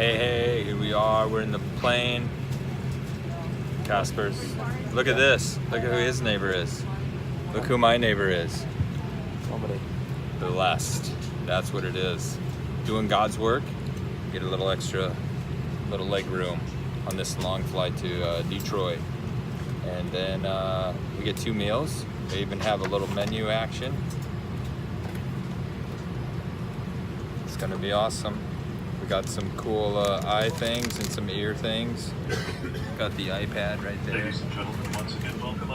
Hey, here we are. We're in the plane. Casper's. Look at this. Look at who his neighbor is. Look who my neighbor is. Somebody. Blessed. That's what it is. Doing God's work. Get a little extra, little leg room on this long flight to Detroit. And then we get 2 meals. They even have a little menu action. It's gonna be awesome. We got some cool eye things and some ear things. Got the iPad right there.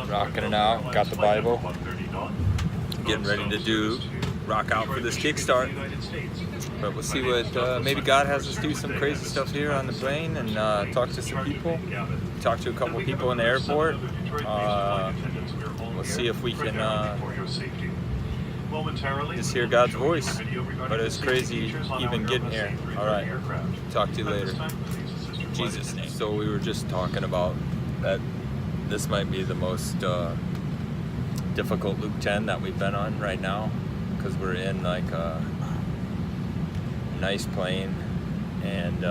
Rocking it out. Got the Bible. Getting ready to do rock out for this kickstart. But we'll see what maybe God has us do some crazy stuff here on the plane and talk to some people. Talk to a couple people in the airport. We'll see if we can just hear God's voice. But it's crazy even getting here. All right, talk to you later. In Jesus' name. So we were just talking about that this might be the most difficult Luke 10 that we've been on right now, because we're in like a nice plane and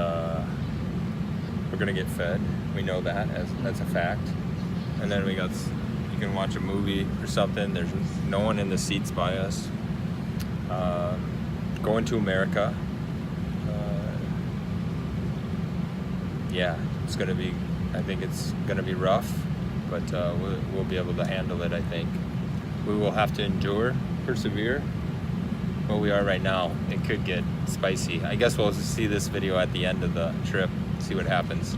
we're gonna get fed. We know that that's a fact. And then you can watch a movie or something. There's no one in the seats by us. Going to America. Yeah, it's gonna be. I think it's gonna be rough, but we'll be able to handle it. I think we will have to endure, persevere. Where we are right now, it could get spicy. I guess we'll see this video at the end of the trip, see what happens.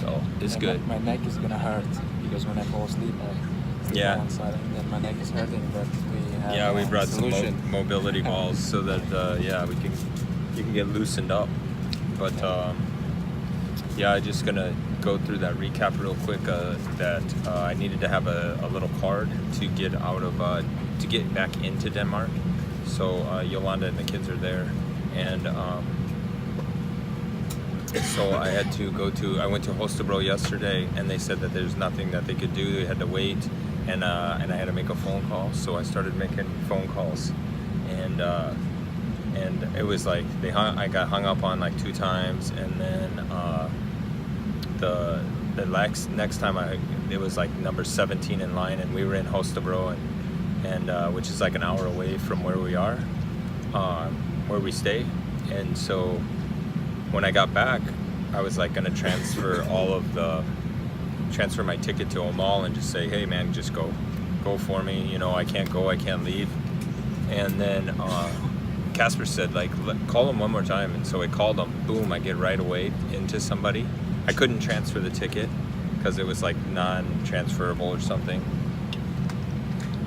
So it's good. My neck is gonna hurt because when I fall asleep, I sleep on one side and then my neck is hurting. But we have we brought some mobility balls so that you can get loosened up. But I'm just gonna go through that recap real quick. That I needed to have a little card to get out of to get back into Denmark. So Yolanda and the kids are there, and so I had to I went to Holstebro yesterday, and they said that there's nothing that they could do. They had to wait, and I had to make a phone call. So I started making phone calls, and it was like I got hung up on like 2 times, and then the next time it was like number 17 in line, and we were in Holstebro, and which is like an hour away from where we are, where we stay. And so when I got back, I was like gonna transfer my ticket to Omal and just say, hey man, just go for me. You know, I can't go, I can't leave. And then Casper said, like, call him one more time. And so I called him, boom, I get right away into somebody. I couldn't transfer the ticket because it was like non-transferable or something.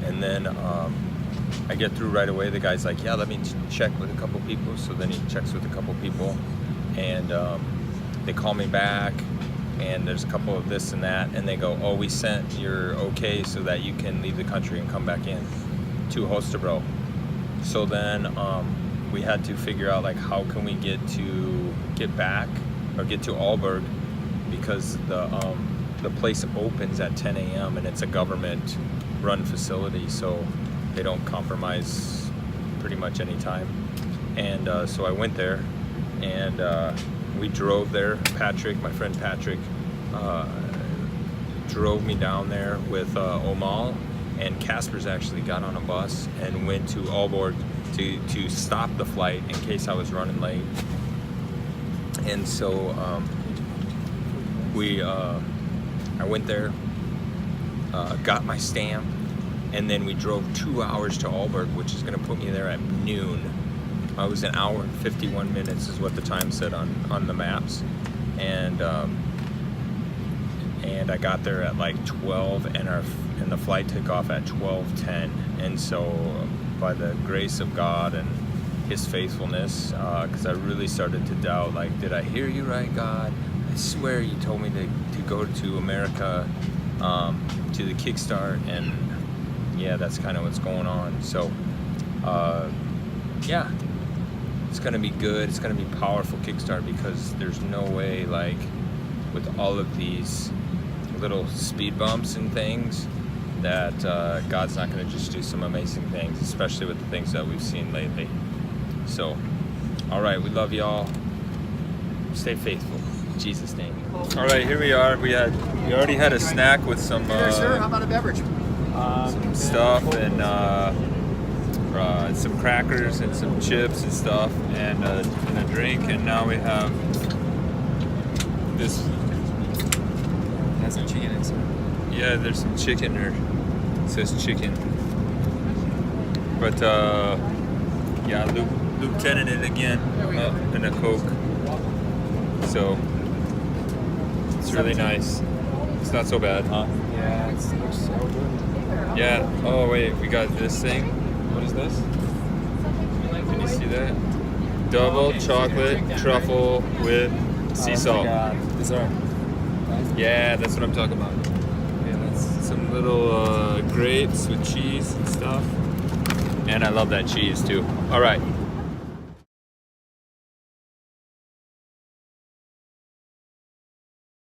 And then I get through right away. The guy's like, yeah, let me check with a couple people. So then he checks with a couple people, and they call me back, and there's a couple of this and that, and they go, oh, we sent your okay so that you can leave the country and come back in to Holstebro. So then we had to figure out like how can we get back or get to Aalborg, because the place opens at 10 a.m. and it's a government run facility, so they don't compromise pretty much any time. And so I went there, and we drove there. Patrick, my friend Patrick, drove me down there with Omal, and Casper's actually got on a bus and went to Aalborg to stop the flight in case I was running late. And so I went there, got my stamp, and then we drove 2 hours to Aalborg, which is going to put me there at noon. I was 1 hour and 51 minutes is what the time said on the maps, and I got there at like 12, and the flight took off at 12:10. And so by the grace of God and His faithfulness, because I really started to doubt, like, did I hear you right, God? I swear you told me to go to America, to the kickstart, and yeah, that's kind of what's going on. So yeah, it's gonna be good. It's gonna be powerful kickstart, because there's no way, like, with all of these little speed bumps and things, that God's not gonna just do some amazing things, especially with the things that we've seen lately. So, all right, we love y'all. Stay faithful. In Jesus' name. All right, here we are. We already had a snack with some Sir, how about a beverage? some stuff and some crackers and some chips and stuff and a drink, and now we have this. Has some chicken inside. Yeah, there's some chicken there. It says chicken. But yeah, Lieutenant it again and a Coke. So it's really nice. It's not so bad, huh? Yeah, it looks so good. Yeah. Oh wait, we got this thing. What is this? Can you see that? Double chocolate truffle with sea salt. Dessert. Yeah, that's what I'm talking about. Yeah, that's Some little grapes with cheese and stuff. And I love that cheese too. All right.